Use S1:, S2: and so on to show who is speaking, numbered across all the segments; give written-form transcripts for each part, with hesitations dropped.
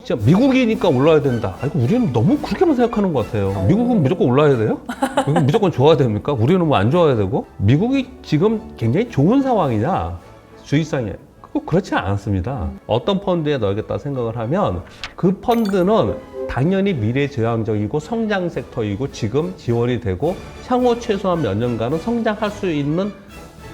S1: 진짜 미국이니까 올라야 된다. 아이고, 우리는 너무 그렇게만 생각하는 것 같아요. 미국은 무조건 올라야 돼요? 미국은 무조건 좋아야 됩니까? 우리는 뭐 안 좋아야 되고? 미국이 지금 굉장히 좋은 상황이냐? 주식시장에. 그거 그렇지 않습니다. 어떤 펀드에 넣어야겠다 생각을 하면 그 펀드는 당연히 미래지향적이고 성장 섹터이고 지금 지원이 되고 향후 최소한 몇 년간은 성장할 수 있는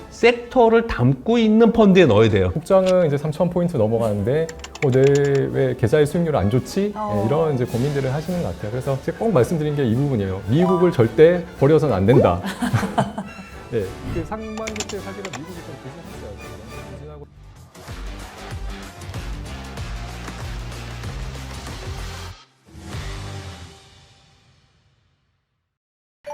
S1: 섹터를 담고 있는 펀드에 넣어야 돼요.
S2: 국장은 이제 3,000포인트 넘어가는데 내일 왜 계좌의 수익률 안 좋지? 이런 이제 고민들을 하시는 것 같아요. 그래서 제가 꼭 말씀드린 게 이 부분이에요. 미국을 절대 버려서는 안 된다. 네, 그 상반기때 사실은 미국이 좀 부진했어요. 부진하고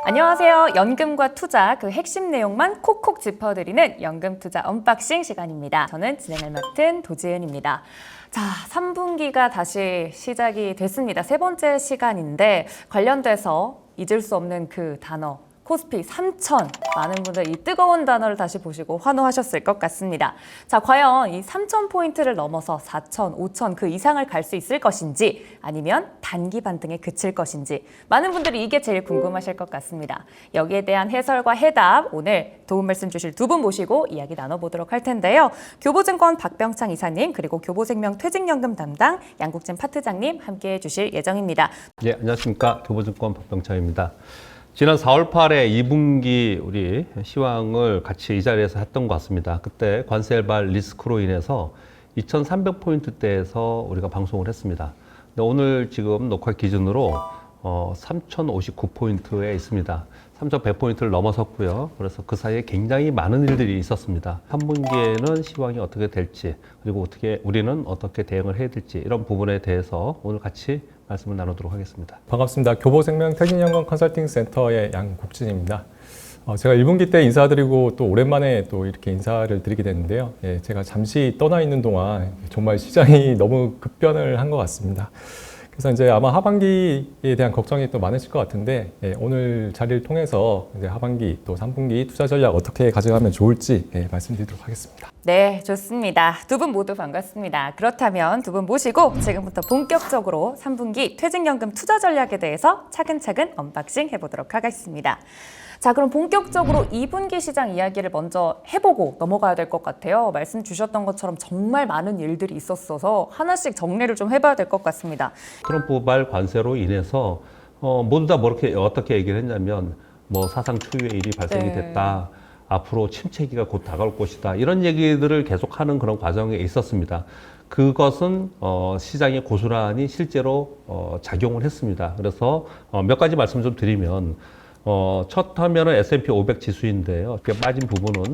S3: 안녕하세요. 연금과 투자 그 핵심 내용만 콕콕 짚어드리는 연금 투자 언박싱 시간입니다. 저는 진행을 맡은 도지은입니다. 자, 3분기가 다시 시작이 됐습니다. 세 번째 시간인데 관련돼서 잊을 수 없는 그 단어 코스피 3,000 많은 분들 이 뜨거운 단어를 다시 보시고 환호하셨을 것 같습니다. 자, 과연 이 3,000포인트를 넘어서 4,000, 5,000 그 이상을 갈 수 있을 것인지 아니면 단기 반등에 그칠 것인지 많은 분들이 이게 제일 궁금하실 것 같습니다. 여기에 대한 해설과 해답 오늘 도움 말씀 주실 두 분 모시고 이야기 나눠보도록 할 텐데요. 교보증권 박병창 이사님 그리고 교보생명 퇴직연금 담당 양국진 파트장님 함께해 주실 예정입니다.
S1: 예, 안녕하십니까. 교보증권 박병창입니다. 지난 4월 8에 2분기 우리 시황을 같이 이 자리에서 했던 것 같습니다. 그때 관세발 리스크로 인해서 2,300포인트대에서 우리가 방송을 했습니다. 근데 오늘 지금 녹화 기준으로 3,059포인트에 있습니다. 3,100포인트를 넘어섰고요. 그래서 그 사이에 굉장히 많은 일들이 있었습니다. 3분기에는 시황이 어떻게 될지 그리고 우리는 어떻게 대응을 해야 될지 이런 부분에 대해서 오늘 같이 말씀을 나누도록 하겠습니다.
S2: 반갑습니다. 교보생명 퇴직연금 컨설팅 센터의 양국진입니다. 제가 1분기 때 인사드리고 또 오랜만에 또 이렇게 인사를 드리게 됐는데요. 예, 제가 잠시 떠나 있는 동안 정말 시장이 너무 급변을 한 것 같습니다. 그래서 이제 아마 하반기에 대한 걱정이 또 많으실 것 같은데 오늘 자리를 통해서 이제 하반기 또 3분기 투자 전략 어떻게 가져가면 좋을지 말씀드리도록 하겠습니다.
S3: 네, 좋습니다. 두 분 모두 반갑습니다. 그렇다면 두 분 모시고 지금부터 본격적으로 3분기 퇴직연금 투자 전략에 대해서 차근차근 언박싱 해보도록 하겠습니다. 자, 그럼 본격적으로 2분기 시장 이야기를 먼저 해보고 넘어가야 될 것 같아요. 말씀 주셨던 것처럼 정말 많은 일들이 있었어서 하나씩 정리를 좀 해봐야 될 것 같습니다.
S1: 트럼프발 관세로 인해서 모두 다 어떻게 얘기를 했냐면 뭐 사상 초유의 일이 발생이 됐다. 앞으로 침체기가 곧 다가올 것이다. 이런 얘기들을 계속하는 그런 과정에 있었습니다. 그것은 시장에 고스란히 실제로 작용을 했습니다. 그래서 몇 가지 말씀 좀 드리면 첫 화면은 S&P 500 지수인데요. 그 빠진 부분은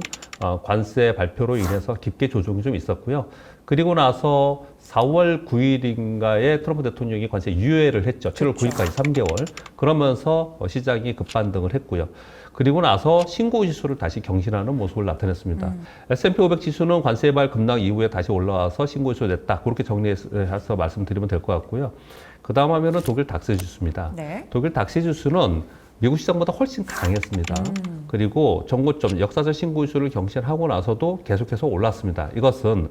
S1: 관세 발표로 인해서 깊게 조정이 좀 있었고요. 그리고 나서 4월 9일인가에 트럼프 대통령이 관세 유예를 했죠. 7월 9일까지 3개월. 그러면서 시장이 급반등을 했고요. 그리고 나서 신고 지수를 다시 경신하는 모습을 나타냈습니다. S&P 500 지수는 관세발 급락 이후에 다시 올라와서 신고 지수 냈다. 그렇게 정리해서 말씀드리면 될 것 같고요. 그 다음 화면은 독일 닥스 지수입니다. 네. 독일 닥스 지수는 미국 시장보다 훨씬 강했습니다. 그리고 정고점, 역사적 신고 지수를 경신하고 나서도 계속해서 올랐습니다. 이것은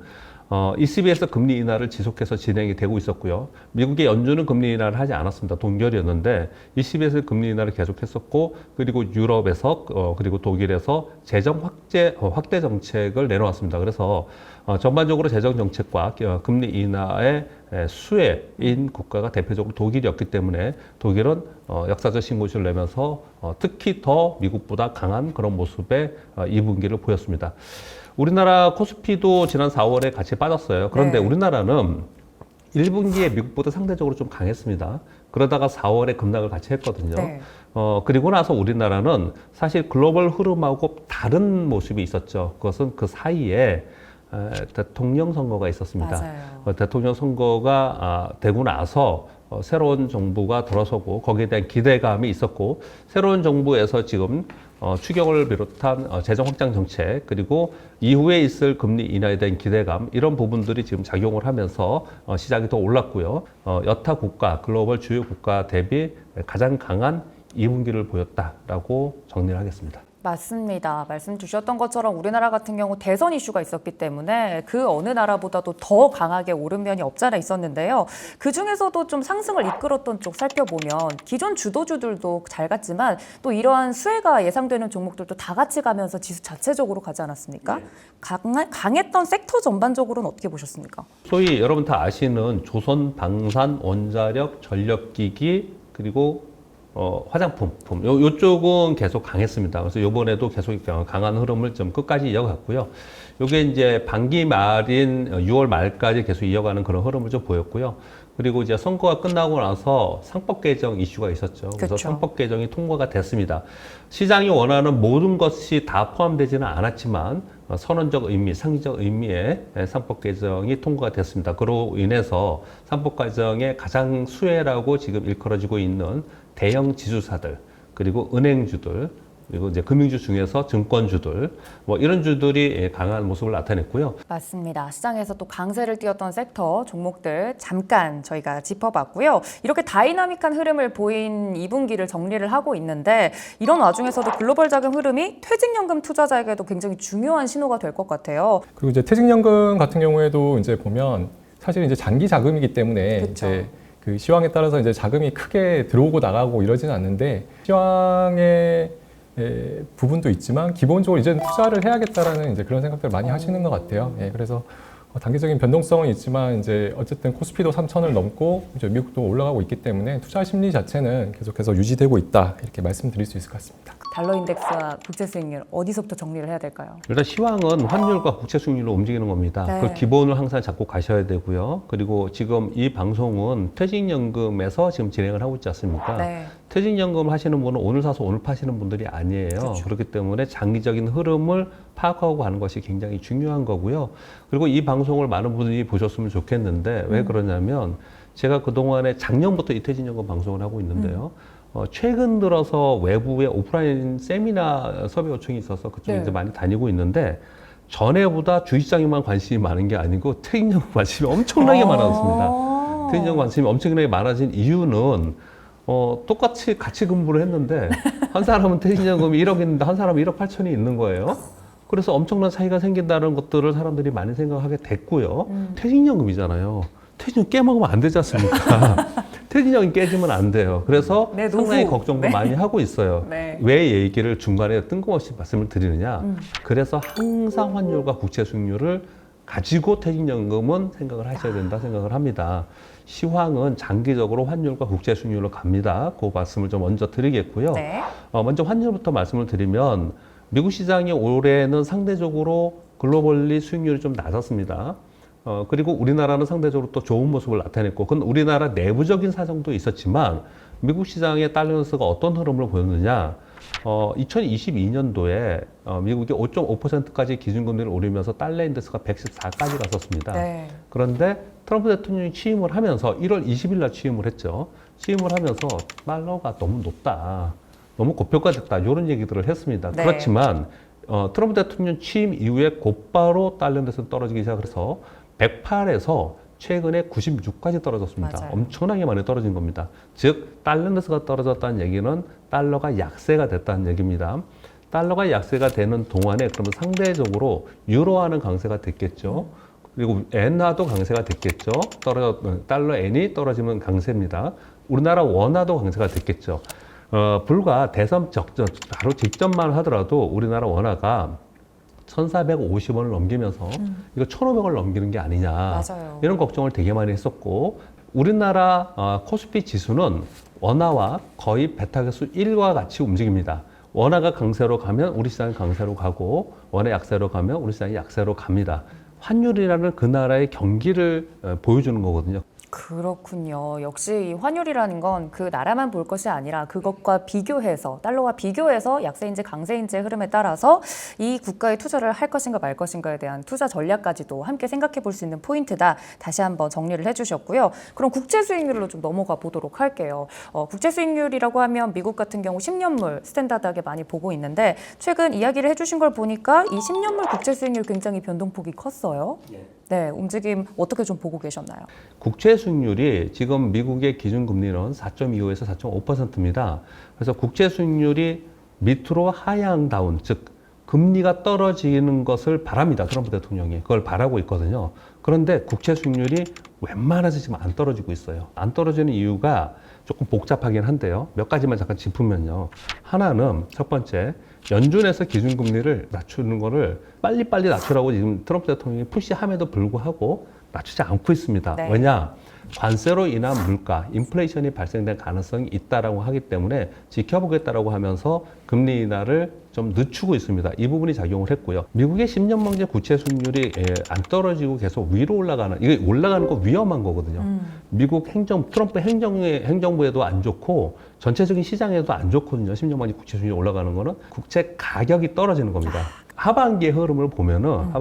S1: ECB에서 금리 인하를 지속해서 진행이 되고 있었고요. 미국의 연준은 금리 인하를 하지 않았습니다. 동결이었는데 ECB에서 금리 인하를 계속했었고 그리고 유럽에서 그리고 독일에서 재정 확대 정책을 내놓았습니다. 그래서 전반적으로 재정 정책과 금리 인하의 수혜인 국가가 대표적으로 독일이었기 때문에 독일은 역사적 신고지를 내면서 특히 더 미국보다 강한 그런 모습의 2분기를 보였습니다. 우리나라 코스피도 지난 4월에 같이 빠졌어요. 그런데 우리나라는 1분기에 미국보다 상대적으로 좀 강했습니다. 그러다가 4월에 급락을 같이 했거든요. 그리고 나서 우리나라는 사실 글로벌 흐름하고 다른 모습이 있었죠. 그것은 그 사이에 대통령 선거가 있었습니다. 대통령 선거가 되고 나서 새로운 정부가 들어서고 거기에 대한 기대감이 있었고 새로운 정부에서 지금 추경을 비롯한 재정 확장 정책 그리고 이후에 있을 금리 인하에 대한 기대감 이런 부분들이 지금 작용을 하면서 시장이 더 올랐고요. 여타 국가, 글로벌 주요 국가 대비 가장 강한 2분기를 보였다라고 정리를 하겠습니다.
S3: 맞습니다. 말씀 주셨던 것처럼 우리나라 같은 경우 대선 이슈가 있었기 때문에 그 어느 나라보다도 더 강하게 오른 면이 없잖아 있었는데요. 그중에서도 좀 상승을 이끌었던 쪽 살펴보면 기존 주도주들도 잘 갔지만 또 이러한 수혜가 예상되는 종목들도 다 같이 가면서 지수 자체적으로 가지 않았습니까? 강했던 섹터 전반적으로는 어떻게 보셨습니까?
S1: 소위 여러분 다 아시는 조선, 방산, 원자력, 전력기기 그리고 화장품 요쪽은 계속 강했습니다. 그래서 요번에도 계속 강한 흐름을 좀 끝까지 이어갔고요. 요게 이제 반기 말인 6월 말까지 계속 이어가는 그런 흐름을 좀 보였고요. 그리고 이제 선거가 끝나고 나서 상법 개정 이슈가 있었죠. 그래서
S3: 그쵸.
S1: 상법 개정이 통과가 됐습니다. 시장이 원하는 모든 것이 다 포함되지는 않았지만 선언적 의미, 상징적 의미의 상법 개정이 통과가 됐습니다. 그로 인해서 상법 개정의 가장 수혜라고 지금 일컬어지고 있는 대형 지주사들 그리고 은행주들 그리고 이제 금융주 중에서 증권주들 뭐 이런 주들이 강한 모습을 나타냈고요.
S3: 맞습니다. 시장에서 또 강세를 띄웠던 섹터 종목들 잠깐 저희가 짚어봤고요. 이렇게 다이나믹한 흐름을 보인 2분기를 정리를 하고 있는데 이런 와중에서도 글로벌 자금 흐름이 퇴직연금 투자자에게도 굉장히 중요한 신호가 될 것 같아요.
S2: 그리고 이제 퇴직연금 같은 경우에도 이제 보면 사실 이제 장기 자금이기 때문에
S3: 그쵸.
S2: 이제 그 시황에 따라서 이제 자금이 크게 들어오고 나가고 이러지는 않는데 시황의 부분도 있지만 기본적으로 이제 투자를 해야겠다라는 이제 그런 생각들을 많이 하시는 것 같아요. 예, 그래서 단기적인 변동성은 있지만 이제 어쨌든 코스피도 3,000을 넘고 이제 미국도 올라가고 있기 때문에 투자 심리 자체는 계속해서 유지되고 있다 이렇게 말씀드릴 수 있을 것 같습니다.
S3: 달러 인덱스와 국제 수익률 어디서부터 정리를 해야 될까요?
S1: 일단 시황은 환율과 국채 수익률로 움직이는 겁니다.
S3: 네.
S1: 그 기본을 항상 잡고 가셔야 되고요. 그리고 지금 이 방송은 퇴직연금에서 지금 진행을 하고 있지 않습니까?
S3: 네.
S1: 퇴직연금 하시는 분은 오늘 사서 오늘 파시는 분들이 아니에요.
S3: 그렇죠.
S1: 그렇기 때문에 장기적인 흐름을 파악하고 가는 것이 굉장히 중요한 거고요. 그리고 이 방송을 많은 분들이 보셨으면 좋겠는데 왜 그러냐면 제가 그동안에 작년부터 이 퇴직연금 방송을 하고 있는데요. 최근 들어서 외부의 오프라인 세미나 섭외 요청이 있어서 그쪽에
S3: 네.
S1: 이제 많이 다니고 있는데 전에보다 주식시장에만 관심이 많은 게 아니고 퇴직연금 관심이 엄청나게 많아졌습니다. 퇴직연금 관심이 엄청나게 많아진 이유는 똑같이 같이 근무를 했는데 한 사람은 퇴직연금이 1억 있는데 한 사람은 1억 8천이 있는 거예요. 그래서 엄청난 차이가 생긴다는 것들을 사람들이 많이 생각하게 됐고요. 퇴직연금이잖아요. 퇴직연금 깨먹으면 안 되지 않습니까? 퇴직연금 깨지면 안 돼요. 그래서
S3: 네, 노후.
S1: 상당히 걱정도
S3: 네.
S1: 많이 하고 있어요.
S3: 네.
S1: 왜 얘기를 중간에 뜬금없이 말씀을 드리느냐. 그래서 항상 환율과 국채 수익률을 가지고 퇴직연금은 생각을 하셔야 된다 생각을 합니다. 시황은 장기적으로 환율과 국채 수익률로 갑니다. 그 말씀을 좀 먼저 드리겠고요.
S3: 네.
S1: 먼저 환율부터 말씀을 드리면 미국 시장이 올해는 상대적으로 글로벌리 수익률이 좀 낮았습니다. 그리고 우리나라는 상대적으로 또 좋은 모습을 나타냈고, 그건 우리나라 내부적인 사정도 있었지만 미국 시장의 달러스가 어떤 흐름을 보였느냐? 2022년도에 미국이 5.5%까지 기준금리를 오르면서 달러 인덱스가 114까지 갔었습니다.
S3: 네.
S1: 그런데 트럼프 대통령이 취임을 하면서 1월 20일 날 취임을 했죠. 취임을 하면서 달러가 너무 높다. 너무 고평가됐다. 이런 얘기들을 했습니다.
S3: 네.
S1: 그렇지만 트럼프 대통령 취임 이후에 곧바로 달러 인덱스는 떨어지기 시작해서 108에서 최근에 96까지 떨어졌습니다.
S3: 맞아요.
S1: 엄청나게 많이 떨어진 겁니다. 즉 달러 인덱스가 떨어졌다는 얘기는 달러가 약세가 됐다는 얘기입니다. 달러가 약세가 되는 동안에 그러면 상대적으로 유로화는 강세가 됐겠죠. 그리고 엔화도 강세가 됐겠죠. 달러 엔이 떨어지면 강세입니다. 우리나라 원화도 강세가 됐겠죠. 불과 대선 바로 직전만 하더라도 우리나라 원화가 1,450원을 넘기면서 이거 1,500원을 넘기는 게 아니냐.
S3: 맞아요.
S1: 이런 걱정을 되게 많이 했었고, 우리나라 코스피 지수는 원화와 거의 베타계수 1과 같이 움직입니다. 원화가 강세로 가면 우리 시장이 강세로 가고, 원화 약세로 가면 우리 시장이 약세로 갑니다. 환율이라는 그 나라의 경기를 보여주는 거거든요.
S3: 그렇군요. 역시 이 환율이라는 건 그 나라만 볼 것이 아니라 그것과 비교해서 달러와 비교해서 약세인지 강세인지의 흐름에 따라서 이 국가에 투자를 할 것인가 말 것인가에 대한 투자 전략까지도 함께 생각해 볼 수 있는 포인트다. 다시 한번 정리를 해주셨고요. 그럼 국채 수익률로 좀 넘어가 보도록 할게요. 국채 수익률이라고 하면 미국 같은 경우 10년물 스탠다드하게 많이 보고 있는데 최근 이야기를 해주신 걸 보니까 이 10년물 국채 수익률 굉장히 변동폭이 컸어요. 네, 움직임 어떻게 좀 보고 계셨나요?
S1: 국채 수익률이 지금 미국의 기준금리는 4.25에서 4.5%입니다. 그래서 국채 수익률이 밑으로 하향다운, 즉 금리가 떨어지는 것을 바랍니다. 트럼프 대통령이 그걸 바라고 있거든요. 그런데 국채 수익률이 웬만해서 지금 안 떨어지고 있어요. 안 떨어지는 이유가 조금 복잡하긴 한데요. 몇 가지만 잠깐 짚으면요. 하나는 첫 번째, 연준에서 기준금리를 낮추는 거를 빨리빨리 낮추라고 지금 트럼프 대통령이 푸시함에도 불구하고 낮추지 않고 있습니다.
S3: 네.
S1: 왜냐? 관세로 인한 물가, 인플레이션이 발생될 가능성이 있다라고 하기 때문에 지켜보겠다라고 하면서 금리 인하를 좀 늦추고 있습니다. 이 부분이 작용을 했고요. 미국의 10년망제 국채 수익률이 안 떨어지고 계속 위로 올라가는, 이게 올라가는 거 위험한 거거든요. 미국 트럼프 행정부에도 안 좋고 전체적인 시장에도 안 좋거든요. 10년망제 국채 수익률이 올라가는 거는 국채 가격이 떨어지는 겁니다. 하반기의 흐름을 보면은,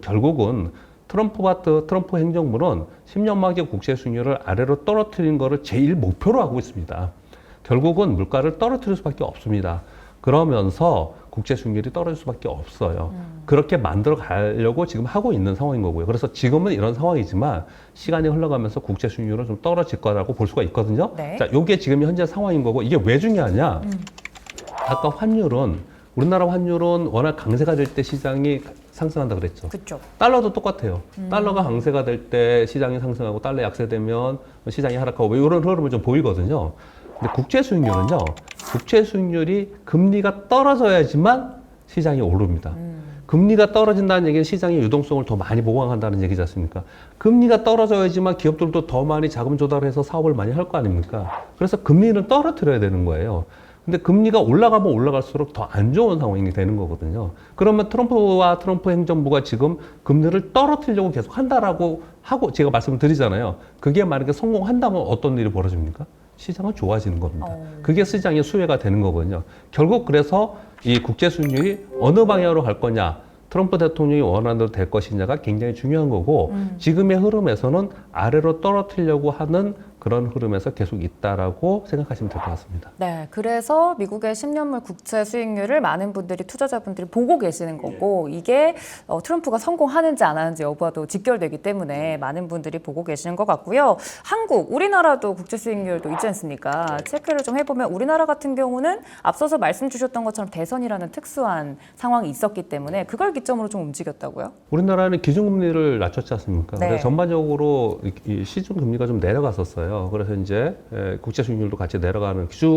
S1: 결국은 트럼프 행정부는 10년망제 국채 수익률을 아래로 떨어뜨린 거를 제일 목표로 하고 있습니다. 결국은 물가를 떨어뜨릴 수밖에 없습니다. 그러면서 국채 수익률이 떨어질 수밖에 없어요. 그렇게 만들어 가려고 지금 하고 있는 상황인 거고요. 그래서 지금은 이런 상황이지만 시간이 흘러가면서 국채 수익률은 좀 떨어질 거라고 볼 수가 있거든요.
S3: 네.
S1: 자, 이게 지금 현재 상황인 거고, 이게 왜 중요하냐? 아까 우리나라 환율은 워낙 강세가 될 때 시장이 상승한다 그랬죠.
S3: 그렇죠.
S1: 달러도 똑같아요. 달러가 강세가 될 때 시장이 상승하고 달러 약세되면 시장이 하락하고 이런 흐름을 좀 보이거든요. 근데 국채 수익률은요. 국채 수익률이 금리가 떨어져야지만 시장이 오릅니다. 금리가 떨어진다는 얘기는 시장의 유동성을 더 많이 보강한다는 얘기지 않습니까? 금리가 떨어져야지만 기업들도 더 많이 자금 조달해서 사업을 많이 할 거 아닙니까? 그래서 금리는 떨어뜨려야 되는 거예요. 근데 금리가 올라가면 올라갈수록 더 안 좋은 상황이 되는 거거든요. 그러면 트럼프 행정부가 지금 금리를 떨어뜨리려고 계속 한다라고 하고 제가 말씀을 드리잖아요. 그게 만약에 성공한다면 어떤 일이 벌어집니까? 시장은 좋아지는 겁니다. 그게 시장의 수혜가 되는 거거든요. 결국 그래서 이 국제 수익률이 어느 방향으로 갈 거냐, 트럼프 대통령이 원하는 대로 될 것이냐가 굉장히 중요한 거고, 지금의 흐름에서는 아래로 떨어뜨리려고 하는 그런 흐름에서 계속 있다라고 생각하시면 될 것 같습니다.
S3: 네, 그래서 미국의 10년물 국채 수익률을 많은 분들이, 투자자분들이 보고 계시는 거고, 이게 트럼프가 성공하는지 안 하는지 여부와도 직결되기 때문에 많은 분들이 보고 계시는 것 같고요. 우리나라도 국채 수익률도 있지 않습니까? 체크를 좀 해보면 우리나라 같은 경우는 앞서서 말씀 주셨던 것처럼 대선이라는 특수한 상황이 있었기 때문에 그걸 기점으로 좀 움직였다고요?
S1: 우리나라는 기준금리를 낮췄지 않습니까?
S3: 네.
S1: 그래서 전반적으로 이 시중금리가 좀 내려갔었어요. 그래서 이제 국채 수익률도 같이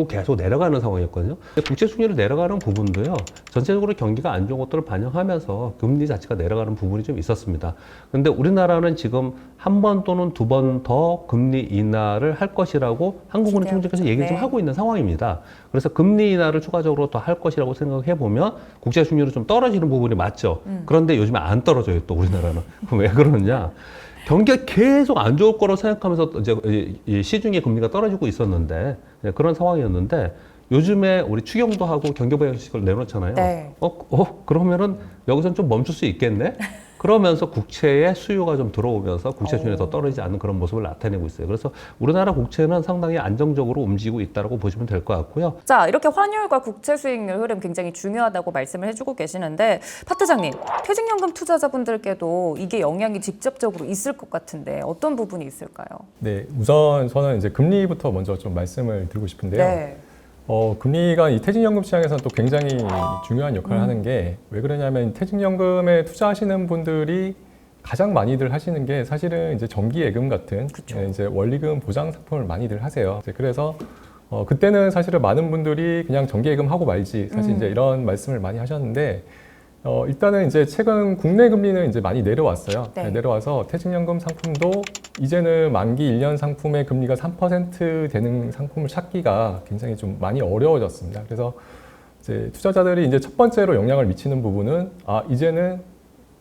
S1: 계속 내려가는 상황이었거든요. 근데 국채 수익률이 내려가는 부분도요, 전체적으로 경기가 안 좋은 것들을 반영하면서 금리 자체가 내려가는 부분이 좀 있었습니다. 근데 우리나라는 지금 한 번 또는 두 번 더 금리 인하를 할 것이라고 한국은행 총재께서 얘기를 좀 하고 있는 상황입니다. 그래서 금리 인하를 추가적으로 더 할 것이라고 생각해 보면 국채 수익률이 좀 떨어지는 부분이 맞죠. 그런데 요즘에 안 떨어져요, 또 우리나라는. 그럼 왜 그러느냐? 경기가 계속 안 좋을 거라고 생각하면서 이제 이 시중의 금리가 떨어지고 있었는데, 그런 상황이었는데, 요즘에 우리 추경도 하고 경기부양식을 내놓잖아요.
S3: 네.
S1: 그러면은 여기서는 좀 멈출 수 있겠네? 그러면서 국채의 수요가 좀 들어오면서 국채 수익률이 더 떨어지지 않는 그런 모습을 나타내고 있어요. 그래서 우리나라 국채는 상당히 안정적으로 움직이고 있다고 보시면 될 것 같고요.
S3: 자, 이렇게 환율과 국채 수익률 흐름 굉장히 중요하다고 말씀을 해주고 계시는데, 파트장님, 퇴직연금 투자자분들께도 이게 영향이 직접적으로 있을 것 같은데 어떤 부분이 있을까요?
S2: 네, 우선 저는 이제 금리부터 먼저 좀 말씀을 드리고 싶은데요.
S3: 네.
S2: 금리가 이 퇴직연금 시장에서는 또 굉장히 중요한 역할을 하는 게, 왜 그러냐면 퇴직연금에 투자하시는 분들이 가장 많이들 하시는 게 사실은 이제 정기예금 같은 이제 원리금 보장 상품을 많이들 하세요. 그래서 그때는 사실은 많은 분들이 그냥 정기예금 하고 말지 사실 이제 이런 말씀을 많이 하셨는데, 일단은 이제 최근 국내 금리는 이제 많이 내려왔어요.
S3: 네.
S2: 내려와서 퇴직연금 상품도 이제는 만기 1년 상품의 금리가 3% 되는 상품을 찾기가 굉장히 좀 많이 어려워졌습니다. 그래서 이제 투자자들이 이제 첫 번째로 영향을 미치는 부분은, 이제는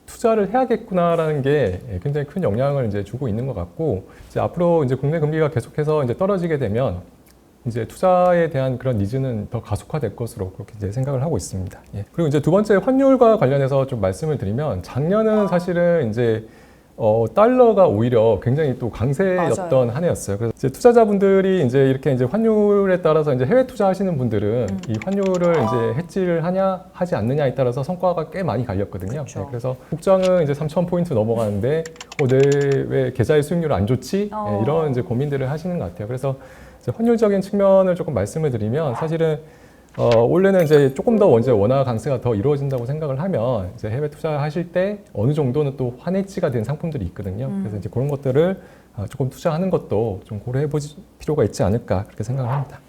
S2: 투자를 해야겠구나라는 게 굉장히 큰 영향을 이제 주고 있는 것 같고, 이제 앞으로 이제 국내 금리가 계속해서 이제 떨어지게 되면 이제 투자에 대한 그런 니즈는 더 가속화될 것으로 그렇게 이제 생각을 하고 있습니다. 예. 그리고 이제 두 번째 환율과 관련해서 좀 말씀을 드리면, 작년은 사실은 이제 달러가 오히려 굉장히 또 강세였던
S3: 맞아요.
S2: 한 해였어요. 그래서 이제 투자자분들이 이제 이렇게 이제 환율에 따라서 이제 해외 투자하시는 분들은 이 환율을 이제 해지를 하냐 하지 않느냐에 따라서 성과가 꽤 많이 갈렸거든요.
S3: 그렇죠.
S2: 네, 그래서 국장은 이제 3,000포인트 넘어가는데 내 왜 계좌의 수익률 안 좋지? 네, 이런 이제 고민들을 하시는 것 같아요. 그래서 이제 환율적인 측면을 조금 말씀을 드리면, 사실은 원래는 이제 조금 더 이제 원화 강세가 더 이루어진다고 생각을 하면 이제 해외 투자하실 때 어느 정도는 또 환해지가 된 상품들이 있거든요. 그래서 이제 그런 것들을 조금 투자하는 것도 좀 고려해 볼 필요가 있지 않을까 그렇게 생각을 합니다.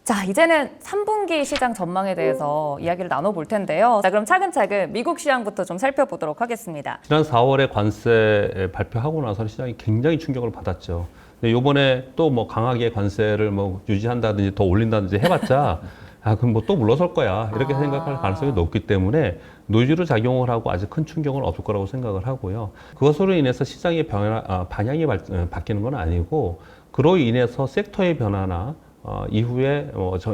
S3: 자, 이제는 3분기 시장 전망에 대해서 이야기를 나눠볼 텐데요. 자, 그럼 차근차근 미국 시장부터 좀 살펴보도록 하겠습니다.
S1: 지난 4월에 관세 발표하고 나서 시장이 굉장히 충격을 받았죠. 근데 요번에 또 뭐 강하게 관세를 뭐 유지한다든지 더 올린다든지 해봤자 그럼 뭐 또 물러설 거야. 이렇게 생각할 가능성이 높기 때문에 노이즈로 작용을 하고 아주 큰 충격은 없을 거라고 생각을 하고요. 그것으로 인해서 시장의 방향이 바뀌는 건 아니고 그로 인해서 섹터의 변화나 이후에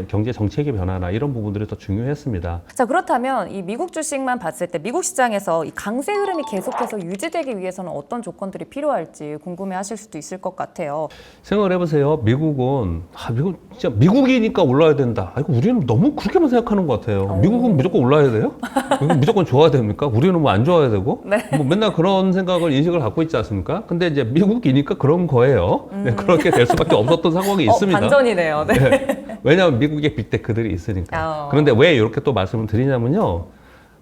S1: 경제 정책의 변화나 이런 부분들이 더 중요했습니다.
S3: 자, 그렇다면 이 미국 주식만 봤을 때 미국 시장에서 이 강세 흐름이 계속해서 유지되기 위해서는 어떤 조건들이 필요할지 궁금해하실 수도 있을 것 같아요.
S1: 생각을 해보세요. 미국은 미국 진짜 미국이니까 올라야 된다. 이거 우리는 너무 그렇게만 생각하는 것 같아요. 미국은 무조건 올라야 돼요? 미국은 무조건 좋아야 됩니까? 우리는 뭐 안 좋아야 되고?
S3: 네.
S1: 뭐 맨날 그런 생각을 인식을 갖고 있지 않습니까? 근데 이제 미국이니까 그런 거예요. 네, 그렇게 될 수밖에 없었던 상황이 있습니다.
S3: 반전이네요. 네.
S1: 네. 왜냐하면 미국의 빅테크들이 있으니까.
S3: 어.
S1: 그런데 왜 이렇게 또 말씀을 드리냐면요.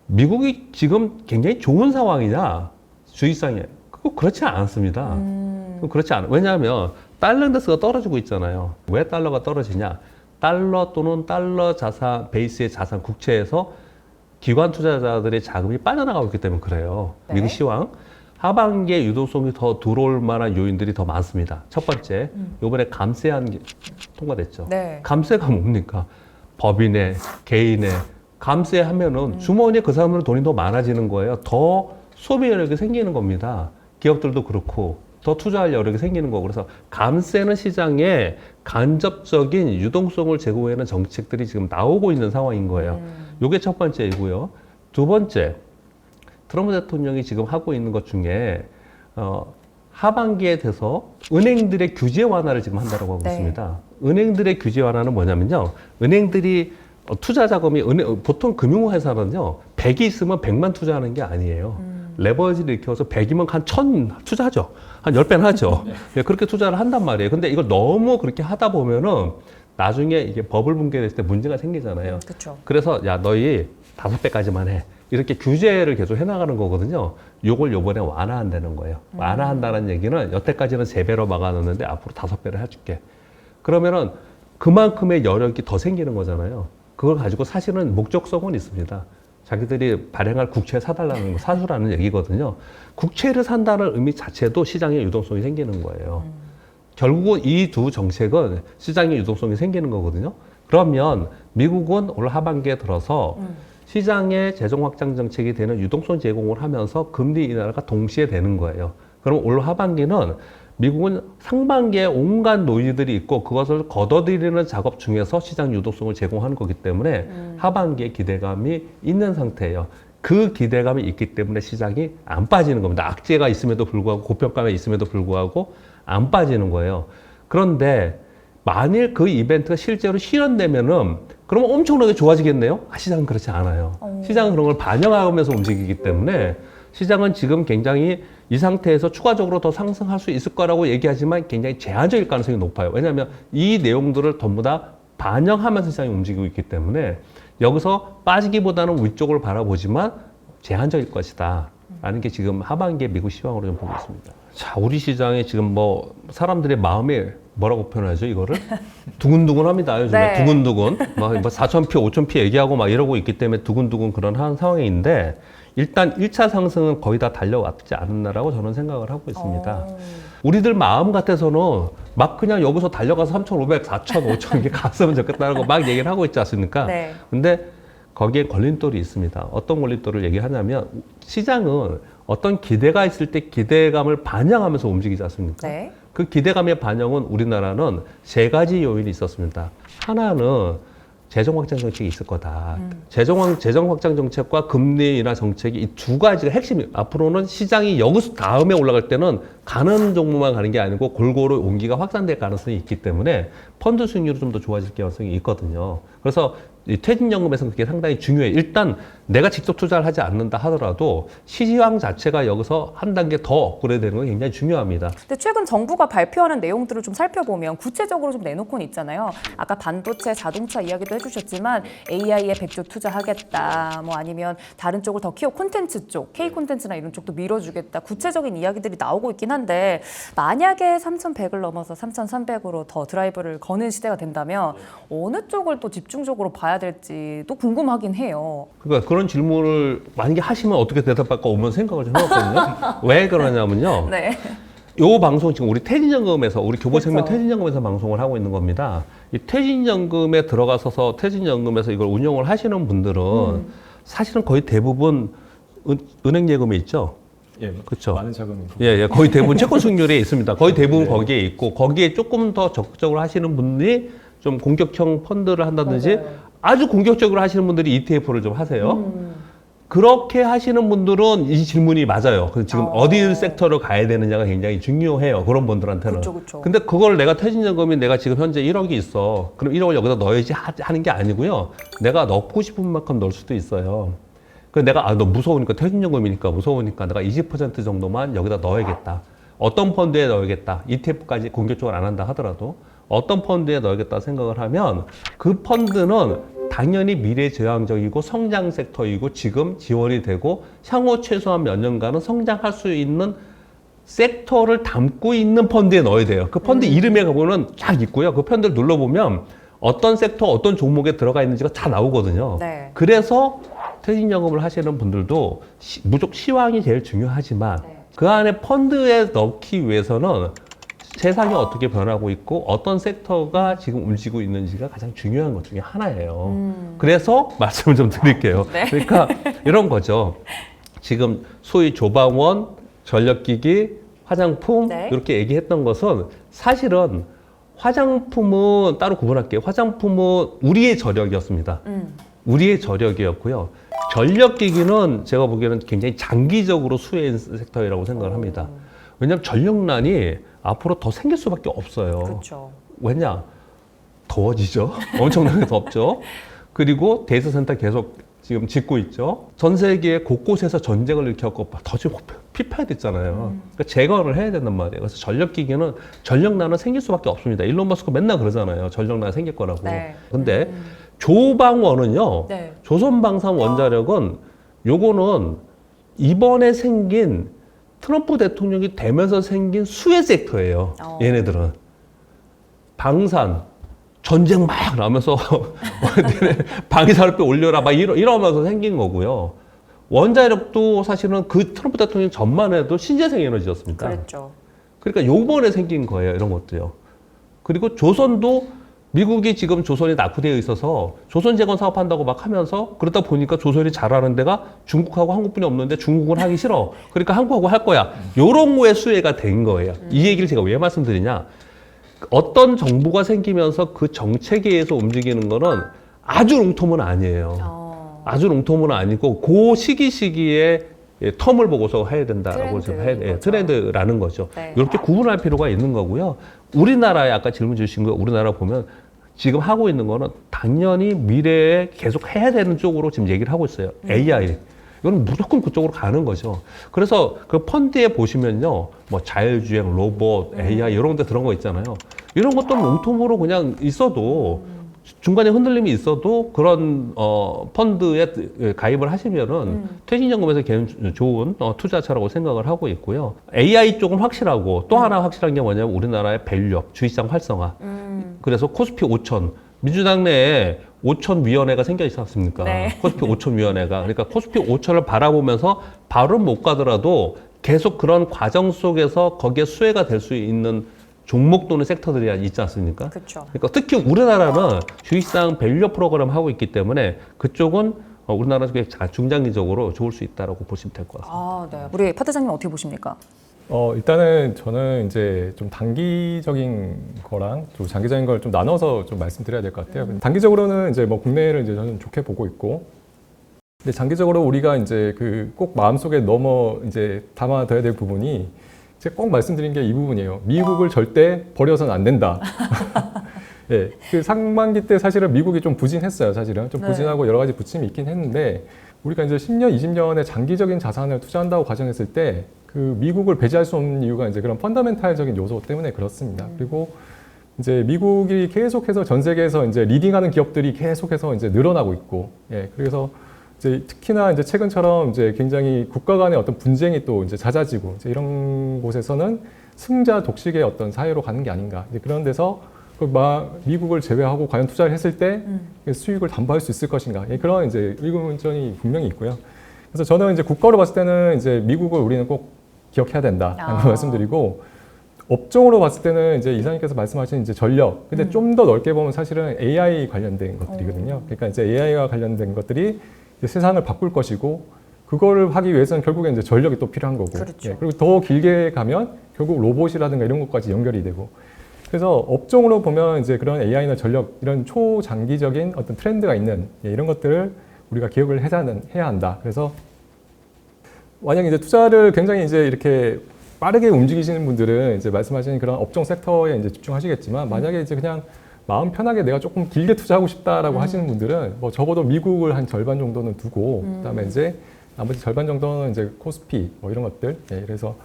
S1: 미국이 지금 굉장히 좋은 상황이냐, 주식시장에. 그거 그렇지 않습니다. 그렇지 않아요. 왜냐하면 달러 인덱스가 떨어지고 있잖아요. 왜 달러가 떨어지냐? 달러 또는 달러 자산, 베이스의 자산 국채에서 기관 투자자들의 자금이 빠져나가고 있기 때문에 그래요.
S3: 네.
S1: 미국 시황. 하반기에 유동성이 더 들어올 만한 요인들이 더 많습니다. 첫 번째, 이번에 감세한 게 통과됐죠.
S3: 네.
S1: 감세가 뭡니까? 법인의, 개인의 감세하면은 주머니에 그 사람들은 돈이 더 많아지는 거예요. 더 소비 여력이 생기는 겁니다. 기업들도 그렇고 더 투자할 여력이 생기는 거고 그래서 감세는 시장에 간접적인 유동성을 제공하는 정책들이 지금 나오고 있는 상황인 거예요. 이게 첫 번째이고요. 두 번째, 트럼프 대통령이 지금 하고 있는 것 중에 하반기에 돼서 은행들의 규제 완화를 지금 한다고 하고
S3: 네.
S1: 있습니다. 은행들의 규제 완화는 뭐냐면요. 은행들이 투자 자금이 보통 금융회사는요. 100이 있으면 100만 투자하는 게 아니에요. 레버리지를 일으켜서 100이면 한 1000 투자하죠. 한 10배는 하죠. 네, 그렇게 투자를 한단 말이에요. 근데 이걸 너무 그렇게 하다 보면은 나중에 이게 버블 붕괴됐을 때 문제가 생기잖아요.
S3: 그렇죠.
S1: 그래서 야 너희 5배까지만 해. 이렇게 규제를 계속 해나가는 거거든요. 요걸 요번에 완화한다는 거예요. 완화한다는 얘기는 여태까지는 3배로 막아놨는데 앞으로 5배를 해줄게. 그러면은 그만큼의 여력이 더 생기는 거잖아요. 그걸 가지고 사실은 목적성은 있습니다. 자기들이 발행할 국채 사달라는 거, 사주라는 얘기거든요. 국채를 산다는 의미 자체도 시장에 유동성이 생기는 거예요. 결국은 이 두 정책은 시장에 유동성이 생기는 거거든요. 그러면 미국은 올 하반기에 들어서 시장의 재정 확장 정책이 되는 유동성 제공을 하면서 금리 인하가 동시에 되는 거예요. 그럼 올 하반기는 미국은 상반기에 온갖 노이즈들이 있고 그것을 걷어들이는 작업 중에서 시장 유동성을 제공하는 거기 때문에 하반기에 기대감이 있는 상태예요. 그 기대감이 있기 때문에 시장이 안 빠지는 겁니다. 악재가 있음에도 불구하고 고평가가 있음에도 불구하고 안 빠지는 거예요. 그런데 만일 그 이벤트가 실제로 실현되면은 그러면 엄청나게 좋아지겠네요? 시장은 그렇지 않아요. 시장은 그런 걸 반영하면서 움직이기 때문에 시장은 지금 굉장히 이 상태에서 추가적으로 더 상승할 수 있을 거라고 얘기하지만 굉장히 제한적일 가능성이 높아요. 왜냐하면 이 내용들을 전부 다 반영하면서 시장이 움직이고 있기 때문에 여기서 빠지기보다는 위쪽을 바라보지만 제한적일 것이다. 라는 게 지금 하반기의 미국 시황으로 좀 보고 있습니다. 자, 우리 시장에 지금 뭐 사람들의 마음이 뭐라고 표현하죠, 이거를? 두근두근 합니다, 요즘에.
S3: 네.
S1: 두근두근. 막 4,000피, 5,000피 얘기하고 막 이러고 있기 때문에 두근두근 그런 한 상황인데 일단 1차 상승은 거의 다 달려왔지 않았나라고 저는 생각을 하고 있습니다. 우리들 마음 같아서는 막 그냥 여기서 달려가서 3,500, 4,000, 5,000 이렇게 갔으면 좋겠다고 막 얘기를 하고 있지 않습니까?
S3: 네.
S1: 근데 거기에 걸림돌이 있습니다. 어떤 걸림돌을 얘기하냐면 시장은 어떤 기대가 있을 때 기대감을 반영하면서 움직이지 않습니까?
S3: 네.
S1: 그 기대감의 반영은 우리나라는 3가지 요인이 있었습니다. 하나는 재정 확장 정책이 있을 거다. 재정 확장 정책과 금리 인하 정책이 이 2가지가 핵심이에요. 앞으로는 시장이 여기서 다음에 올라갈 때는 가는 종목만 가는 게 아니고 골고루 온기가 확산될 가능성이 있기 때문에 펀드 수익률이 좀 더 좋아질 가능성이 있거든요. 그래서 이 퇴직연금에서는 그게 상당히 중요해. 일단 내가 직접 투자를 하지 않는다 하더라도 시장 자체가 여기서 한 단계 더 업그레이드 되는 건 굉장히 중요합니다.
S3: 근데 최근 정부가 발표하는 내용들을 좀 살펴보면 구체적으로 좀 내놓고는 있잖아요. 아까 반도체, 자동차 이야기도 해주셨지만 AI에 100조 투자하겠다. 뭐 아니면 다른 쪽을 더 키워 콘텐츠 쪽, K 콘텐츠나 이런 쪽도 밀어주겠다. 구체적인 이야기들이 나오고 있긴 한데 만약에 3,100을 넘어서 3,300으로 더 드라이브를 거는 시대가 된다면 어느 쪽을 또 집중적으로 봐야 될지도 궁금하긴 해요.
S1: 그러니까 그런 질문을 만약에 하시면 어떻게 대답할까 오면 생각을 좀 해봤거든요. 왜 그러냐면요.
S3: 네.
S1: 요 방송 지금 우리 퇴직연금에서 우리 교보생명
S3: 그렇죠.
S1: 퇴직연금에서 방송을 하고 있는 겁니다. 이 퇴직연금에 들어가서서 퇴직연금에서 이걸 운영을 하시는 분들은 사실은 거의 대부분 은행 예금에 있죠.
S2: 예,
S1: 그렇죠.
S2: 많은 자금이.
S1: 예, 거의 대부분 채권 수익률에 있습니다. 거의 대부분 거기에 있고 거기에 조금 더 적극적으로 하시는 분들이 좀 공격형 펀드를 한다든지 아주 공격적으로 하시는 분들이 ETF를 좀 하세요. 그렇게 하시는 분들은 이 질문이 맞아요. 그래서 지금 어디 섹터로 가야 되느냐가 굉장히 중요해요. 그런 분들한테는.
S3: 그쵸.
S1: 근데 그걸 내가 퇴직연금이 내가 지금 현재 1억이 있어. 그럼 1억을 여기다 넣어야지 하는 게 아니고요. 내가 넣고 싶은 만큼 넣을 수도 있어요. 그래서 내가 너 무서우니까 퇴직연금이니까 무서우니까 내가 20% 정도만 여기다 넣어야겠다. 어떤 펀드에 넣어야겠다. ETF까지 공격적으로 안 한다 하더라도 어떤 펀드에 넣어야겠다 생각을 하면 그 펀드는 당연히 미래지향적이고 성장 섹터이고 지금 지원이 되고 향후 최소한 몇 년간은 성장할 수 있는 섹터를 담고 있는 펀드에 넣어야 돼요. 그 펀드 이름에 가보면 쫙 있고요. 그 펀드를 눌러보면 어떤 섹터, 어떤 종목에 들어가 있는지가 다 나오거든요.
S3: 네.
S1: 그래서 퇴직연금을 하시는 분들도 무조건 시황이 제일 중요하지만 그 안에 펀드에 넣기 위해서는 세상이 어떻게 변하고 있고 어떤 섹터가 지금 움직이고 있는지가 가장 중요한 것 중에 하나예요. 그래서 말씀을 좀 드릴게요.
S3: 네.
S1: 그러니까 이런 거죠. 지금 소위 조방원, 전력기기, 화장품
S3: 네.
S1: 이렇게 얘기했던 것은 사실은 화장품은 따로 구분할게요. 화장품은 우리의 저력이었습니다. 우리의 저력이었고요. 전력기기는 제가 보기에는 굉장히 장기적으로 수혜인 섹터라고 생각을 합니다. 왜냐하면 전력난이 앞으로 더 생길 수밖에 없어요.
S3: 그렇죠.
S1: 왜냐? 더워지죠. 엄청나게 덥죠. 그리고 데이터 센터 계속 지금 짓고 있죠. 전 세계 곳곳에서 전쟁을 일으켰고 더 지금 피폐해졌잖아요. 그러니까 제거를 해야 된단 말이에요. 그래서 전력기기는 전력난은 생길 수밖에 없습니다. 일론 머스크 맨날 그러잖아요. 전력난 생길 거라고.
S3: 네.
S1: 근데 조방원은요.
S3: 네.
S1: 조선방산 원자력은 요거는 이번에 생긴 트럼프 대통령이 되면서 생긴 수혜 섹터예요. 얘네들은. 방산, 전쟁 막 나면서 방위산업비 올려라 막 이러면서 생긴 거고요. 원자력도 사실은 그 트럼프 대통령 전만 해도 신재생 에너지였습니다.
S3: 그랬죠.
S1: 그러니까 요번에 생긴 거예요. 이런 것도요. 그리고 조선도 미국이 지금 조선이 낙후되어 있어서 조선 재건 사업한다고 막 하면서 그러다 보니까 조선이 잘하는 데가 중국하고 한국뿐이 없는데 중국은 하기 싫어. 그러니까 한국하고 할 거야. 요런 거에 수혜가 된 거예요. 이 얘기를 제가 왜 말씀드리냐. 어떤 정부가 생기면서 그 정책에 의해서 움직이는 거는 아주 롱텀은 아니에요. 아주 롱텀은 아니고 그 시기에 텀을 보고서 해야 된다라고 트렌드라는 거죠.
S3: 네.
S1: 이렇게 구분할 필요가 있는 거고요. 우리나라에 아까 질문 주신 거 우리나라 보면 지금 하고 있는 거는 당연히 미래에 계속 해야 되는 쪽으로 지금 얘기를 하고 있어요. AI. 이건 무조건 그쪽으로 가는 거죠. 그래서 그 펀드에 보시면요. 뭐 자율주행, 로봇, AI 이런 데 들어간 거 있잖아요. 이런 것도 롱텀으로 그냥 있어도 중간에 흔들림이 있어도 그런 펀드에 가입을 하시면은 퇴직연금에서 걔는 좋은 투자처라고 생각을 하고 있고요. AI 쪽은 확실하고 또 하나 확실한 게 뭐냐면 우리나라의 밸류업, 주식시장 활성화. 그래서 코스피 5천, 민주당 내에 5천 위원회가 생겨 있지 않습니까?
S3: 네.
S1: 코스피 5천 위원회가. 그러니까 코스피 5천을 바라보면서 바로 못 가더라도 계속 그런 과정 속에서 거기에 수혜가 될 수 있는 종목 또는 섹터들이 있지 않습니까?
S3: 그렇죠.
S1: 그러니까 특히 우리나라는 주식시장 밸류업 프로그램 하고 있기 때문에 그쪽은 우리나라 쪽에 중장기적으로 좋을 수 있다라고 보시면 될 것 같습니다.
S3: 아, 네. 우리 파 대장님 어떻게 보십니까?
S2: 일단은 저는 이제 좀 단기적인 거랑 좀 장기적인 걸 좀 나눠서 좀 말씀드려야 될 것 같아요. 단기적으로는 이제 뭐 국내를 이제 저는 좋게 보고 있고, 근데 장기적으로 우리가 이제 그 꼭 마음속에 이제 담아둬야 될 부분이 제가 꼭 말씀드린 게 이 부분이에요. 미국을 절대 버려서는 안 된다. 예, 그 상반기 때 사실은 미국이 좀 부진했어요. 사실은 좀
S3: 네.
S2: 부진하고 여러 가지 부침이 있긴 했는데 우리가 이제 10년, 20년의 장기적인 자산을 투자한다고 가정했을 때 그 미국을 배제할 수 없는 이유가 이제 그런 펀더멘탈적인 요소 때문에 그렇습니다. 그리고 이제 미국이 계속해서 전 세계에서 이제 리딩하는 기업들이 계속해서 이제 늘어나고 있고, 예, 그래서 이제 특히나 이제 최근처럼 이제 굉장히 국가 간의 어떤 분쟁이 또 이제 잦아지고 이제 이런 곳에서는 승자 독식의 어떤 사회로 가는 게 아닌가. 이제 그런 데서 미국을 제외하고 과연 투자를 했을 때 수익을 담보할 수 있을 것인가. 예, 그런 이제 의구심이 분명히 있고요. 그래서 저는 이제 국가로 봤을 때는 이제 미국을 우리는 꼭 기억해야 된다라는 걸 말씀드리고, 업종으로 봤을 때는 이제 이사님께서 말씀하신 이제 전력, 근데 좀 더 넓게 보면 사실은 AI 관련된 것들이거든요. 그러니까 이제 AI와 관련된 것들이 이제 세상을 바꿀 것이고, 그거를 하기 위해서는 결국에 이제 전력이 또 필요한 거고,
S3: 그렇죠.
S2: 예, 그리고 더 길게 가면 결국 로봇이라든가 이런 것까지 연결이 되고, 그래서 업종으로 보면 이제 그런 AI나 전력 이런 초장기적인 어떤 트렌드가 있는, 예, 이런 것들을 우리가 기억을 해야 한다. 그래서 만약에 이제 투자를 굉장히 이제 이렇게 빠르게 움직이시는 분들은 이제 말씀하신 그런 업종 섹터에 이제 집중하시겠지만, 만약에 이제 그냥 마음 편하게 내가 조금 길게 투자하고 싶다라고 하시는 분들은 뭐 적어도 미국을 한 절반 정도는 두고, 그다음에 이제 나머지 절반 정도는 이제 코스피 뭐 이런 것들, 예, 그래서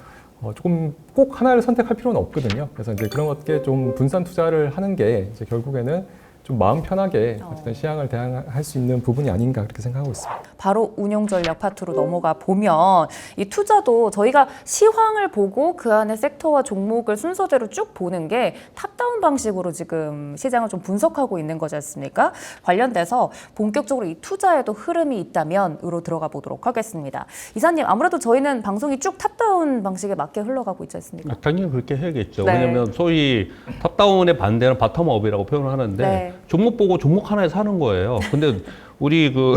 S2: 조금 꼭 하나를 선택할 필요는 없거든요. 그래서 이제 그런 것께 좀 분산 투자를 하는 게 이제 결국에는 좀 마음 편하게 어쨌든 시장을 대응할 수 있는 부분이 아닌가 그렇게 생각하고 있습니다.
S3: 바로 운용 전략 파트로 넘어가 보면 이 투자도 저희가 시황을 보고 그 안에 섹터와 종목을 순서대로 쭉 보는 게 탑다운 방식으로 지금 시장을 좀 분석하고 있는 거지 않습니까? 관련돼서 본격적으로 이 투자에도 흐름이 있다면으로 들어가 보도록 하겠습니다. 이사님, 아무래도 저희는 방송이 쭉 탑다운 방식에 맞게 흘러가고 있지 않습니까?
S1: 당연히 그렇게 해야겠죠.
S3: 네.
S1: 왜냐하면 소위 탑다운의 반대는 바텀업이라고 표현을 하는데,
S3: 네.
S1: 종목 보고 종목 하나에 사는 거예요. 근데 우리 그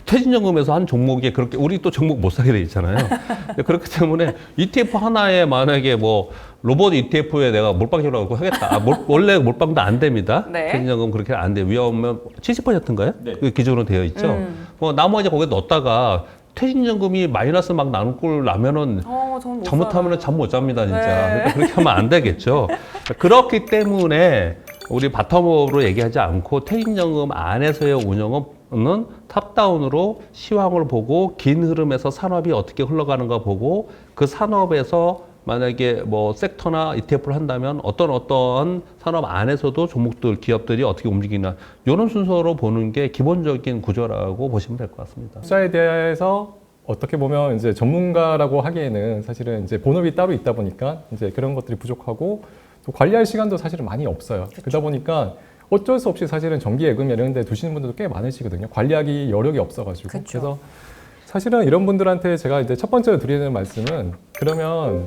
S1: 퇴직연금에서 한 종목이 그렇게, 우리 또 종목 못 사게 돼 있잖아요. 그렇기 때문에 ETF 하나에 만약에 뭐 로봇 ETF에 내가 몰빵하려고 하겠다. 원래 몰빵도 안 됩니다.
S3: 네.
S1: 퇴직연금 그렇게 안 돼요. 위험은 70%인가요?
S2: 네.
S1: 그 기준으로 되어 있죠. 뭐 나머지 거기에 넣었다가 퇴직연금이 마이너스 막 나는 꼴 나면은
S3: 저는 못
S1: 잘못하면
S3: 살아요.
S1: 잠 못 잡니다, 진짜.
S3: 네.
S1: 그러니까 그렇게 하면 안 되겠죠. 그렇기 때문에 우리 바텀업으로 얘기하지 않고 퇴직연금 안에서의 운영은 탑다운으로 시황을 보고 긴 흐름에서 산업이 어떻게 흘러가는가 보고, 그 산업에서 만약에 뭐 섹터나 ETF를 한다면 어떤 산업 안에서도 종목들, 기업들이 어떻게 움직이나, 이런 순서로 보는 게 기본적인 구조라고 보시면 될 것 같습니다.
S2: 투자에 대해서 어떻게 보면 이제 전문가라고 하기에는 사실은 이제 본업이 따로 있다 보니까 이제 그런 것들이 부족하고, 또 관리할 시간도 사실은 많이 없어요. 그러다 보니까 어쩔 수 없이 사실은 정기예금 이런 데 두시는 분들도 꽤 많으시거든요. 관리하기 여력이 없어가지고.
S3: 그쵸.
S2: 그래서 사실은 이런 분들한테 제가 이제 첫 번째로 드리는 말씀은, 그러면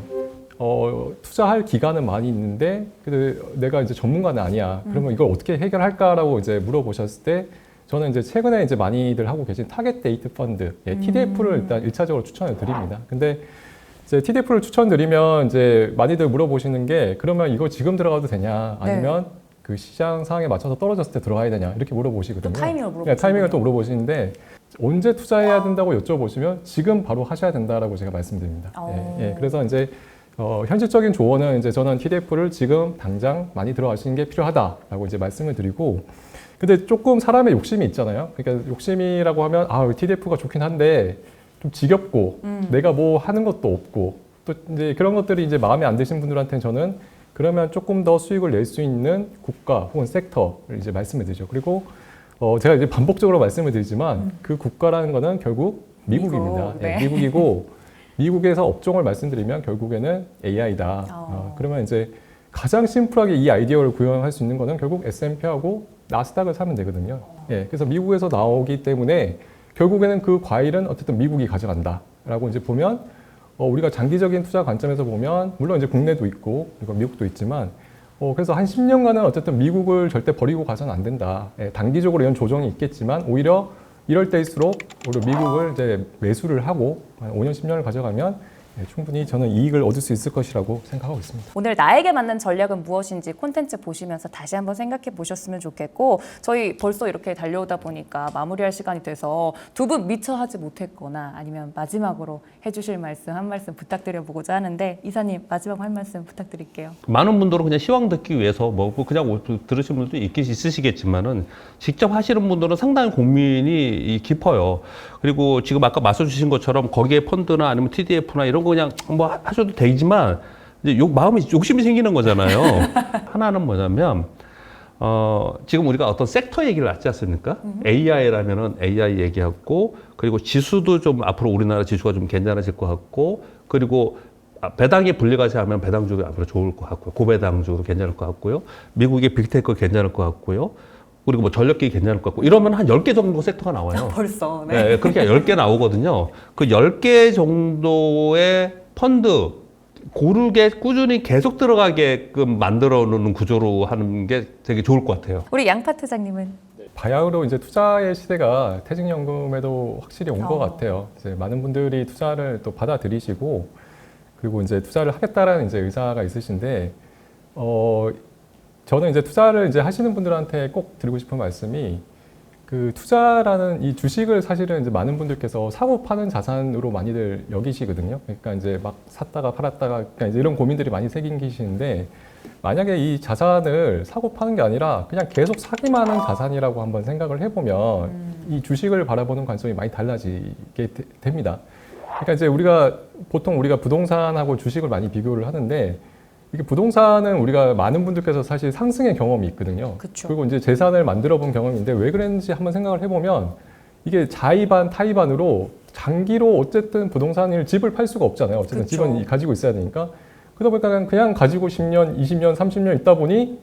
S2: 투자할 기간은 많이 있는데 근데 내가 이제 전문가는 아니야. 그러면 이걸 어떻게 해결할까라고 이제 물어보셨을 때, 저는 이제 최근에 이제 많이들 하고 계신 타겟 데이트 펀드, 예, TDF를 일단 1차적으로 추천을 드립니다. 근데 이제 TDF를 추천드리면 이제 많이들 물어보시는 게, 그러면 이거 지금 들어가도 되냐, 아니면 그 시장 상황에 맞춰서 떨어졌을 때 들어가야 되냐, 이렇게 물어보시거든요.
S3: 또 타이밍을 물어보시는군요.
S2: 네, 타이밍을 또 물어보시는데, 언제 투자해야 된다고 여쭤보시면 지금 바로 하셔야 된다라고 제가 말씀드립니다. 예, 예, 그래서 이제 현실적인 조언은 이제 저는 TDF를 지금 당장 많이 들어가시는 게 필요하다라고 이제 말씀을 드리고, 근데 조금 사람의 욕심이 있잖아요. 그러니까 욕심이라고 하면 TDF가 좋긴 한데 좀 지겹고 내가 뭐 하는 것도 없고, 또 이제 그런 것들이 이제 마음에 안 드신 분들한테는 저는 그러면 조금 더 수익을 낼 수 있는 국가 혹은 섹터를 이제 말씀을 드리죠. 그리고 제가 이제 반복적으로 말씀을 드리지만 그 국가라는 거는 결국 미국입니다.
S3: 미국, 네.
S2: 예, 미국이고, 미국에서 업종을 말씀드리면 결국에는 AI다. 그러면 이제 가장 심플하게 이 아이디어를 구현할 수 있는 거는 결국 S&P하고 나스닥을 사면 되거든요. 예, 그래서 미국에서 나오기 때문에 결국에는 그 과일은 어쨌든 미국이 가져간다라고 이제 보면, 우리가 장기적인 투자 관점에서 보면 물론 이제 국내도 있고 그리고 미국도 있지만, 그래서 한 10년간은 어쨌든 미국을 절대 버리고 가서는 안 된다. 예, 단기적으로 이런 조정이 있겠지만 오히려 이럴 때일수록 우리 미국을 이제 매수를 하고 한 5년, 10년을 가져가면 충분히 저는 이익을 얻을 수 있을 것이라고 생각하고 있습니다.
S3: 오늘 나에게 맞는 전략은 무엇인지 콘텐츠 보시면서 다시 한번 생각해 보셨으면 좋겠고, 저희 벌써 이렇게 달려오다 보니까 마무리할 시간이 돼서 두 분 미처 하지 못했거나 아니면 마지막으로 해주실 말씀 한 말씀 부탁드려보고자 하는데, 이사님 마지막 한 말씀 부탁드릴게요.
S1: 많은 분들은 그냥 시황 듣기 위해서 뭐 그냥 들으신 분도 있으시겠지만은 직접 하시는 분들은 상당히 고민이 깊어요. 그리고 지금 아까 말씀 주신 것처럼 거기에 펀드나 아니면 TDF나 이런 거 그냥 뭐 하셔도 되지만 이제 마음이 욕심이 생기는 거잖아요. 하나는 뭐냐면 지금 우리가 어떤 섹터 얘기를 하지 않습니까? AI라면은 AI 얘기하고, 그리고 지수도 좀 앞으로 우리나라 지수가 좀 괜찮아질 것 같고, 그리고 배당이 분리가지 하면 배당주가 앞으로 좋을 것 같고요. 고배당주로 괜찮을 것 같고요. 미국의 빅테크 괜찮을 것 같고요. 그리고 뭐 전력기 괜찮을 것 같고, 이러면 한 10개 정도 섹터가 나와요.
S3: 벌써.
S1: 네, 그렇게 10개 나오거든요. 그 10개 정도의 펀드 고르게 꾸준히 계속 들어가게끔 만들어 놓는 구조로 하는 게 되게 좋을 것 같아요.
S3: 우리 양파 투자님은?
S2: 바야흐로 이제 투자의 시대가 퇴직연금에도 확실히 온 것 같아요. 이제 많은 분들이 투자를 또 받아들이시고, 그리고 이제 투자를 하겠다라는 이제 의사가 있으신데, 저는 이제 투자를 이제 하시는 분들한테 꼭 드리고 싶은 말씀이, 그 투자라는 이 주식을 사실은 이제 많은 분들께서 사고 파는 자산으로 많이들 여기시거든요. 그러니까 이제 막 샀다가 팔았다가, 그러니까 이제 이런 고민들이 많이 생기시는데, 만약에 이 자산을 사고 파는 게 아니라 그냥 계속 사기만 하는 자산이라고 한번 생각을 해보면 이 주식을 바라보는 관점이 많이 달라지게 됩니다. 그러니까 이제 보통 우리가 부동산하고 주식을 많이 비교를 하는데, 이게 부동산은 우리가 많은 분들께서 사실 상승의 경험이 있거든요.
S3: 그쵸.
S2: 그리고 이제 재산을 만들어 본 경험인데, 왜 그랬는지 한번 생각을 해보면 이게 자의반 타의반으로 장기로 어쨌든 부동산을 집을 팔 수가 없잖아요. 어쨌든
S3: 그쵸.
S2: 집은 가지고 있어야 되니까. 그러다 보니까 그냥 가지고 10년, 20년, 30년 있다 보니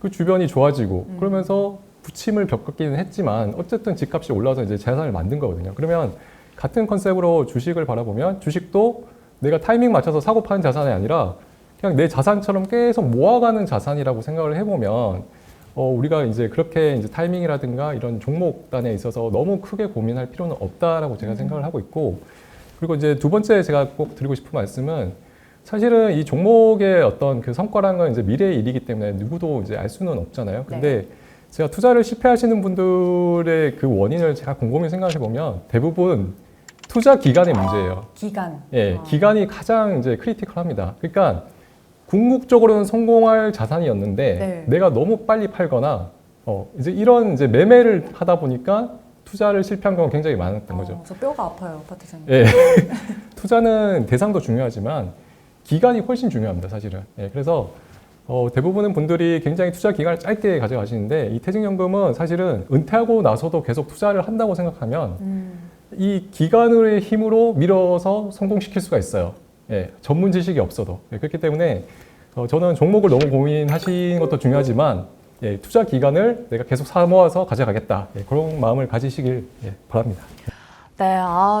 S2: 그 주변이 좋아지고 그러면서 부침을 겪기는 했지만 어쨌든 집값이 올라서 이제 재산을 만든 거거든요. 그러면 같은 컨셉으로 주식을 바라보면 주식도 내가 타이밍 맞춰서 사고 파는 자산이 아니라 그냥 내 자산처럼 계속 모아가는 자산이라고 생각을 해보면 우리가 이제 그렇게 이제 타이밍이라든가 이런 종목단에 있어서 너무 크게 고민할 필요는 없다라고 제가 생각을 하고 있고, 그리고 이제 두 번째 제가 꼭 드리고 싶은 말씀은, 사실은 이 종목의 어떤 그 성과라는 건 이제 미래의 일이기 때문에 누구도 이제 알 수는 없잖아요. 근데 제가 투자를 실패하시는 분들의 그 원인을 제가 곰곰이 생각해 보면 대부분 투자 기간의 문제예요.
S3: 기간.
S2: 예, 기간이 가장 이제 크리티컬합니다. 그러니까 궁극적으로는 성공할 자산이었는데 내가 너무 빨리 팔거나 이제 이런 이제 매매를 하다 보니까 투자를 실패한 경우가 굉장히 많았던 거죠.
S3: 저 뼈가 아파요, 파트장님.
S2: 예. 투자는 대상도 중요하지만 기간이 훨씬 중요합니다, 사실은. 예, 그래서 대부분의 분들이 굉장히 투자 기간을 짧게 가져가시는데, 이 퇴직연금은 사실은 은퇴하고 나서도 계속 투자를 한다고 생각하면 이 기간의 힘으로 밀어서 성공시킬 수가 있어요. 예, 전문 지식이 없어도. 예, 그렇기 때문에 저는 종목을 너무 고민하시는 것도 중요하지만 예, 투자 기간을 내가 계속 사 모아서 가져가겠다. 예, 그런 마음을 가지시길 바랍니다.
S3: 네,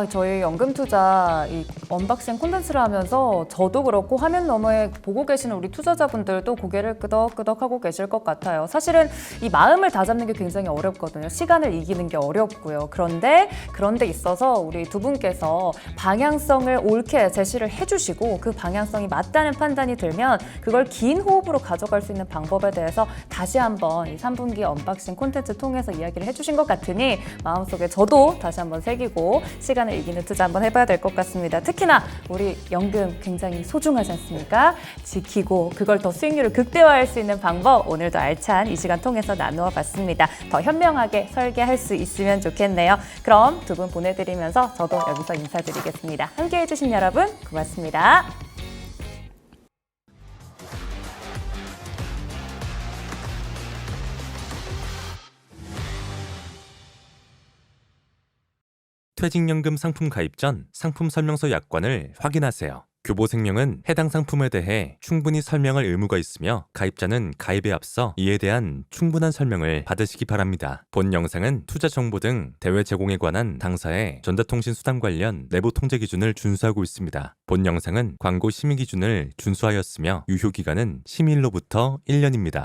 S3: 저희 연금 투자 이 언박싱 콘텐츠를 하면서 저도 그렇고 화면 너머에 보고 계시는 우리 투자자분들도 고개를 끄덕끄덕 하고 계실 것 같아요. 사실은 이 마음을 다잡는 게 굉장히 어렵거든요. 시간을 이기는 게 어렵고요. 그런데 있어서 우리 두 분께서 방향성을 옳게 제시를 해주시고, 그 방향성이 맞다는 판단이 들면 그걸 긴 호흡으로 가져갈 수 있는 방법에 대해서 다시 한번 이 3분기 언박싱 콘텐츠 통해서 이야기를 해주신 것 같으니 마음속에 저도 다시 한번 새기고 시간을 이기는 투자 한번 해봐야 될 것 같습니다. 특히나 우리 연금 굉장히 소중하지 않습니까? 지키고 그걸 더 수익률을 극대화할 수 있는 방법, 오늘도 알찬 이 시간 통해서 나누어 봤습니다. 더 현명하게 설계할 수 있으면 좋겠네요. 그럼 두 분 보내드리면서 저도 여기서 인사드리겠습니다. 함께해 주신 여러분 고맙습니다.
S4: 퇴직연금 상품 가입 전 상품 설명서 약관을 확인하세요. 교보생명은 해당 상품에 대해 충분히 설명할 의무가 있으며 가입자는 가입에 앞서 이에 대한 충분한 설명을 받으시기 바랍니다. 본 영상은 투자 정보 등 대외 제공에 관한 당사의 전자통신 수단 관련 내부 통제 기준을 준수하고 있습니다. 본 영상은 광고 심의 기준을 준수하였으며 유효 기간은 심의일로부터 1년입니다.